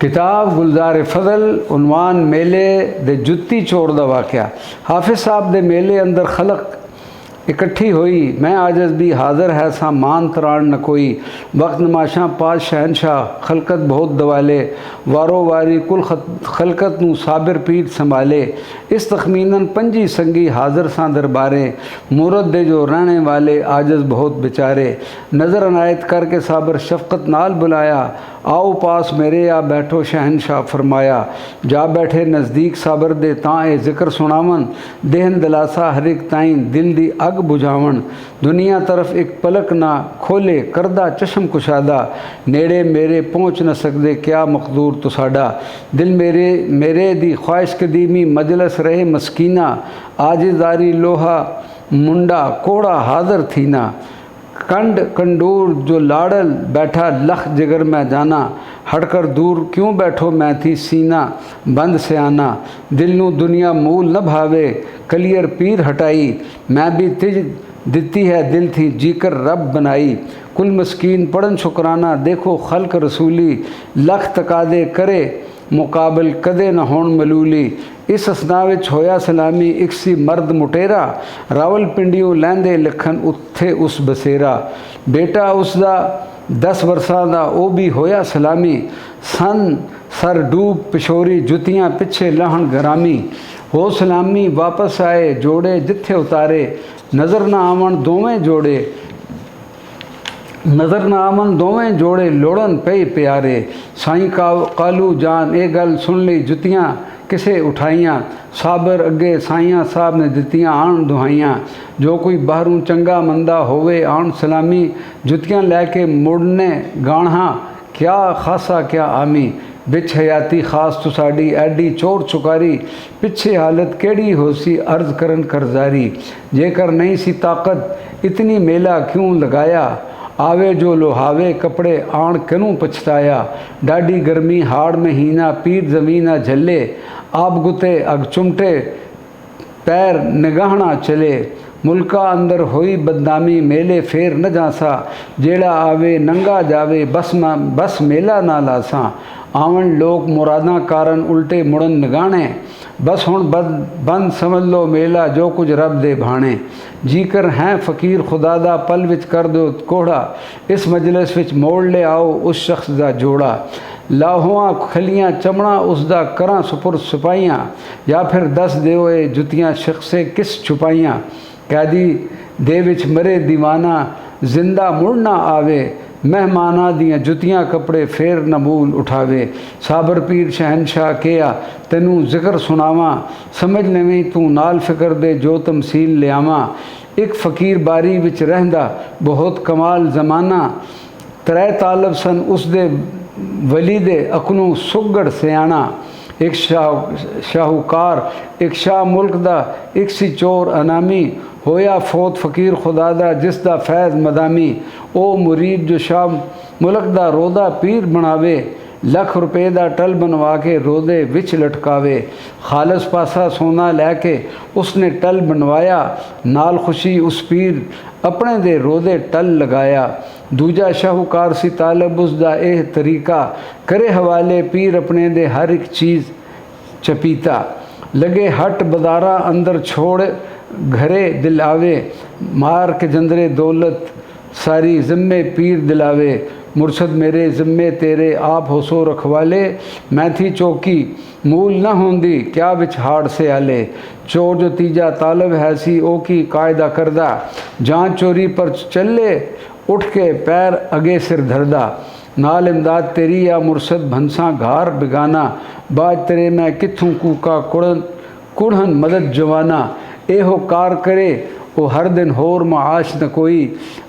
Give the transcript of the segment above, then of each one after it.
किताब गुलजार फजल उनवान मेले दे जुत्ती चोर दा वाक़या। हाफिज़ साहब दे मेले अंदर खलक इकट्ठी हुई, मैं आजज भी हाज़र है सा मान तरान न कोई। वक्त नमाशा पाज शहनशाह खलकत बहुत दवाले, वारो वारी कुल खलकत नू साबिर पीर संभाले। इस तखमीनन पंजी संगी हाज़र सा दरबारे, मूरत दे जो रहने वाले आजज बहुत बेचारे। नज़र अनायत करके साबिर शफ़क़त नाल बुलाया, आओ पास मेरे आ बैठो शहनशाह फरमाया। जा बैठे नज़दीक साबिर दे ताए ज़िक्र सुनावन, देहन दिलासा हर एक ताइन दिल दी अग बुझावन। दुनिया तरफ एक पलक ना खोले करदा चशम कुशादा, नेड़े मेरे पहुँच न सकदे क्या मकदूर तो साडा। दिल मेरे दी ख्वाहिश कदीमी मजलस रहे मस्कीना, आजिज़ारी लोहा मुंडा कोड़ा हाज़र थी ना। कंड कंडूर जो लाड़ल बैठा लख जिगर में जाना, हटकर दूर क्यों बैठो मैं थी सीना बंद सियाना। दिल नू दुनिया मूल न भावे कलियर पीर हटाई, मैं भी तिज दिती है दिल थी जीकर रब बनाई। कुल मस्कीन पढ़न शुकराना देखो खल्क रसूली, लख तकादे करे मुकाबल कदे न होण मलूली। इस असना विच होया सलामी एक सी मर्द मुटेरा, रावल पिंडियों लैंदे लिखन उत्थे उस बसेरा। बेटा उसदा 10 वर्षां दा ओ भी होया सलामी, सन सर डूब पिछोरी जुतियां पिछे लहन गरामी। हो सलामी वापस आए जोड़े जिथे उतारे, नज़र ना आवन दोवें जोड़े नज़र ना आवन दोवें जोड़े लोड़न पे प्यारे। साईं कालू जान ए गल सुन ली जुतियां किसे उठाइयां, साबर अगे साइयां साहब ने दित्तियां आन दुहाइयां। जो कोई बाहरों चंगा मंदा होवे आन सलामी, जुतियां लैके मुड़ने गाणा क्या खासा क्या आमी। बिच हयाती खास तो साड़ी एडी चोर चुकारी, पिछे हालत केड़ी होसी अर्ज करन करजारी। जेकर नहीं सी ताकत इतनी मेला क्यों लगाया, आवे जो लोहावे कपड़े आण कनू पछताया। डाडी गर्मी हाड़ महीना पीर ज़मीना झल्ले, आप गुते अग चुमटे पैर निगाहना चले। मुल्का अंदर होई बदनामी मेले फेर न जासा, जेड़ा आवे नंगा जावे बस मेला ना लासा। आवन लोग मुरादा कारण उल्टे मुड़न निगाने, बस हुण बंद समझ लो मेला जो कुछ रब दे भाणे। जीकर हैं फ़कीर खुदा दा पल विच कर दो कोड़ा, इस मजलिस विच मोड़ ले आओ उस शख्स दा जोड़ा। लाहोआं खलियां चमड़ा उसदा करां सुपुर सिपाहियां, या फिर दस देओ ए जुतियां शख्से किस छुपाइयां। कैदी दे विच मरे दीवाना जिंदा मुड़ ना आवे, मेहमाना दियां जुतियां कपड़े फेर न मूल उठावे। साबर पीर शहनशाह किया तेनू जिक्र सुनावा, समझ लवीं तू नाल फिक्र दे जो तमसील लियावा। एक फ़कीर बारी विच रहंदा बहुत कमाल ज़माना, त्रै तालब सन उस दे वली दे अकनू सुगड़ सियाणा। एक शाहूकार एक शाह मुल्क दा एक सी चोर अनामी, होया फोत फ़कीर खुदा दा जिस दा फैज़ मदामी। ओ मुरीद जो शाह मुल्क दा रोदा पीर बनावे, लख रुपए दा टल बनवा के रोदे विच लटकावे। खालस पासा सोना लैके उसने टल बनवाया, नाल खुशी उस पीर अपने दे रोदे टल लगाया। दूजा शाहूकार सी तालब उसदा एह तरीका, करे हवाले पीर अपने दे हर एक चीज़ चपीता। लगे हट बदारा अंदर छोड़ घरे दिलावे, मार के जंदरे दौलत सारी ज़िम्मे पीर दिलावे। मुर्शद मेरे ज़िम्मे तेरे आप हो सो रखवाले, मैं थी चौकी मूल न होंदी क्या विच हाड़ से आले। चोर जो तीजा तालब है सी ओ की कायदा करदा, जहाँ चोरी पर चले उठ के पैर अगे सिर धरदा। नाल इमदाद तेरी या मुर्शद भंसा घार बिगाना, बाज तेरे मैं कित्थों कूका कुड़हन मदद जवाना। एहो कार करे वो हर दिन होर माश न कोई,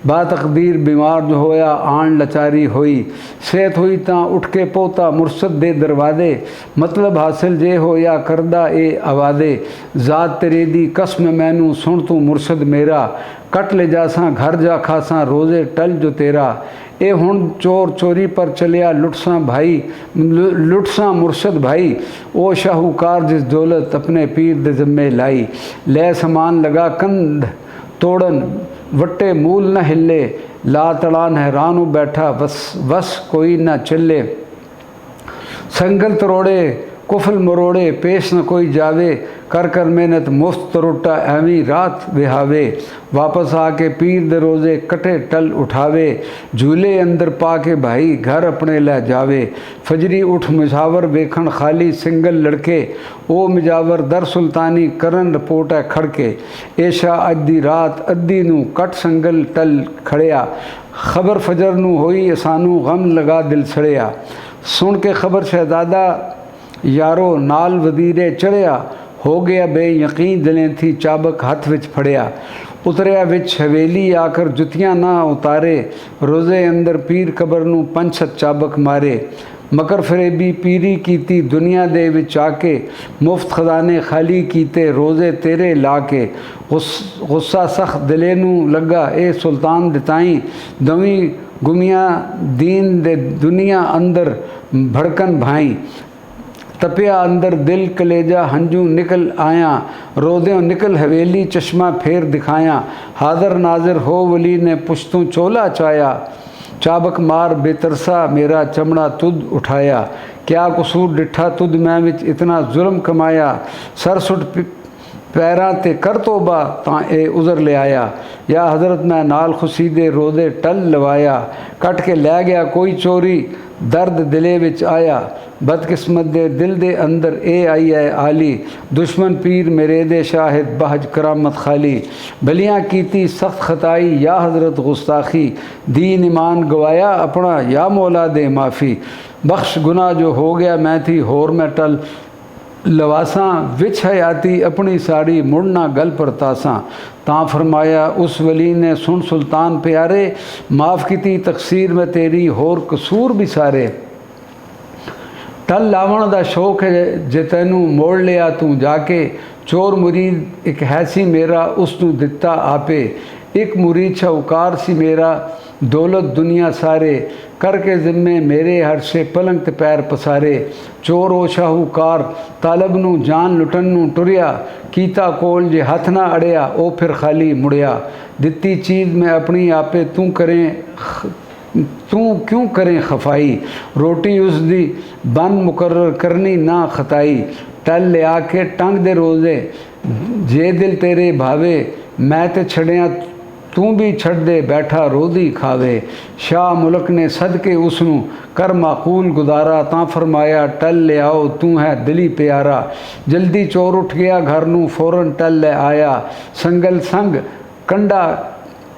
बातकदीर बीमार जो होया आन लचारी होई। सेहत हुई तां उठ के पोता मुर्शद दे दरवादे, मतलब हासिल जे होया करदा ए आवादे। ज़ात तेरे दी कसम मैनू सुन तू मुर्शद मेरा, कट ले जासा घर जा खासा रोज़े टल जो तेरा। ए हुण चोर चोरी पर चलिया लुटसा मुर्शद भाई, ओ शाहूकार जिस दौलत अपने पीर दे ज़िम्मे लाई। ले समान लगा कंध तोड़न वट्टे मूल न हिले, ला तड़ान हैरान बैठा बस कोई न चले। संगल तरोड़े कुफल मरोड़े पेश न कोई जावे, कर कर मेहनत मुफ्त तरोटा एवी रात विहावे। वापस आके पीर दे रोज़े कटे टल उठावे, झूले अंदर पाके भाई घर अपने लै जावे। फजरी उठ मुजावर वेखण खाली सिंगल लड़के, ओ मुजावर दर सुल्तानी करन रिपोर्ट है खड़के। ऐशा अज दी रात अद्धी नू कट संगल टल खड़िया, खबर फजर नू होई सानू गम लगा दिल सड़िया। सुन के खबर शहजादा यारो नाल वजीरे चढ़िया, हो गया बेयकीन दिलें थी चाबक हथ विच फड़िया। उतरिया विच हवेली आकर जुतियां ना उतारे, रोज़े अंदर पीर कबर नू पंछत चाबक मारे। मकर फरेबी पीरी कीती दुनिया दे विच आके, मुफ्त खजाने खाली कीते रोज़े तेरे लाके। गुस्सा सख्त दिले नू लगा ए सुल्तान दिताई, दवी गुमिया दीन दे दुनिया अंदर भड़कन भाई। तपिया अंदर दिल कलेजा हंजू निकल आया, रोदों निकल हवेली चश्मा फेर दिखाया। हाज़र नाज़र हो वली ने पुश्तों चोला चाया, चाबक मार बेतरसा मेरा चमड़ा तुद उठाया। क्या कसूर डिठा तुद मैं विच इतना जुल्म कमाया, सर सुट पैरां ते कर तोबा तां ए उज़र ले आया। या हज़रत मैं नाल खुशी दे रोज़े टल लवाया, कट के लै गया कोई चोरी दर्द दिले विच आया। बदकिस्मत दे दिल दे अंदर ए आई है आली, दुश्मन पीर मेरे दे शाहिद बहज करामत खाली। भलियाँ कीती सख्त खताई या हज़रत गुस्ताखी, दीन ईमान गवाया अपना या मौला दे माफ़ी। बख्श गुनाह जो हो गया मैं थी होर मैं टल लवासा, विच हयाती अपनी साड़ी मुड़ना गल पर तासा। तां फरमाया उस वली ने सुन सुल्तान प्यारे, माफ़ की तकसीर में तेरी होर कसूर भी सारे। टल लावण दा शौक है जे तैनू मोड़ लिया तू जाके, चोर मुरीद एक हैसी मेरा उसनू दिता आपे। एक मुरीद शाहूकार सी मेरा दौलत दुनिया सारे, करके जिम्मे मेरे हर से पलंग ते पैर पसारे। चोर ओ शाहूकार तालब नू जान लुटन नू टुरिया, कीता कोल जे हथ ना अड़िया ओ फिर खाली मुड़िया। दिती चीज़ में अपनी आपे तू क्यों करें खफाई, रोटी उस दी बन मुकर्रर करनी ना खताई। टल ले आके टंग दे रोज़े जे दिल तेरे भावे, मैं ते छड़िया तू भी छड़ दे बैठा रोधी खावे। शाह मुल्क ने सदके उसनू कर माकूल गुजारा, तां फरमाया टल ले आओ तू है दिली प्यारा। जल्दी चोर उठ गया घर नू फौरन टल ले आया, संगल संग कंडा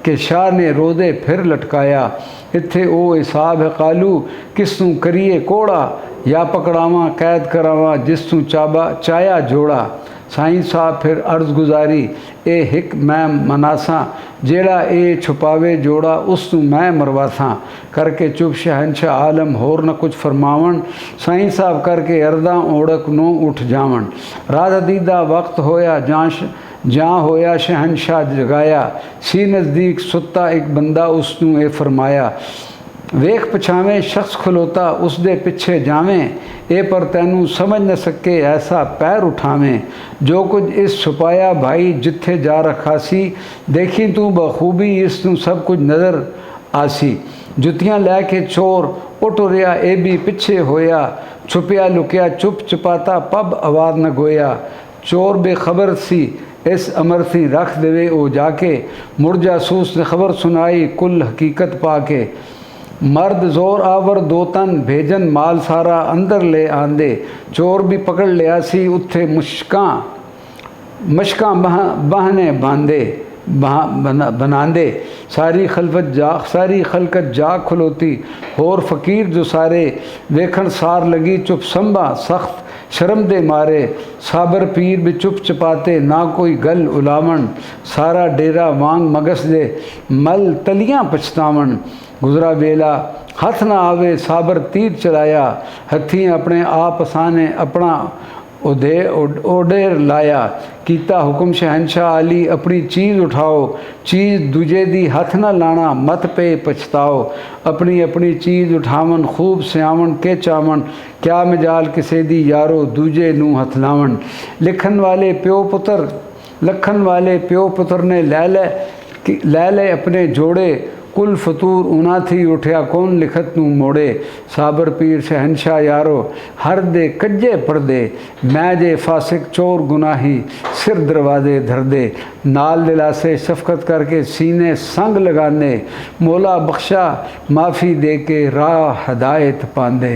के शाह ने रोज़े फिर लटकाया। इत्थे ओ हिसाब है कालू किस तू करिए कोड़ा, या पकड़ावा कैद करावा जिस तू चाया जोड़ा। साईं साहब फिर अर्ज़ गुजारी ए हिक मैं मनासा, जेड़ा ए छुपावे जोड़ा उस तू मैं मरवासा। करके चुप शहनशाह आलम होर न कुछ फरमावन, साईं साहब करके अर्दा ओढ़क नो उठ जावन। रात दीदा वक्त होया जहाँ होया शहनशाह जगाया, सी नज़दीक सुता एक बंदा उसनू ए फरमाया। वेख पछावें शख्स खलोता उस दे पिछे जावें, ए पर तैनू समझ न सके ऐसा पैर उठावें। जो कुछ इस छुपाया भाई जिथे जा रखा सी, देखी तू बखूबी इस तू सब कुछ नज़र आसी। जुतियाँ लैके चोर उठ रिया ए भी पिछे होया, छुपिया लुकिया चुप चुपाता पब आवाज़ न गोया। चोर बेखबर सी इस अमर सी रख देवे ओ जाके, मुड़ जासूस ने खबर सुनाई कुल हकीकत पाके। मर्द जोर आवर दो तन भेजन माल सारा अंदर ले आंदे, चोर भी पकड़ लिया सी उत्थे मशकां बहने बांधे बनांदे। सारी खलकत जा खलोती होर फ़कीर जो सारे, वेखण सार लगी चुप संभा सख्त शर्म दे मारे। साबर पीर भी चुप चपाते ना कोई गल उलावन, सारा डेरा वांग मगस दे मल तलियां पछतावन। गुजरा वेला हथ ना आवे साबर तीर चलाया, हथी अपने आप असाने अपना ओडेर लाया। कीता हुक्म शहनशाह अली अपनी चीज़ उठाओ, चीज़ दूजे दी हथ ना लाना मत पे पछताओ। अपनी अपनी चीज़ उठावन खूब सियावन के चावन, क्या मजाल किसे दी यारो दूजे नू हथ लावन। लखन वाले प्यो पुत्र ने ले ले अपने जोड़े, कुल फतूर उना थी उठया कौन लिखत नू मोड़े साबर पीर शहनशाह यारो हर दे कज्जे पर्दे मैं जे फासिक चोर गुनाही सिर दरवाजे धर दे नाल दिलासे शफकत करके सीने संग लगाने मौला बख्शा माफ़ी दे के राह हदायत पांदे।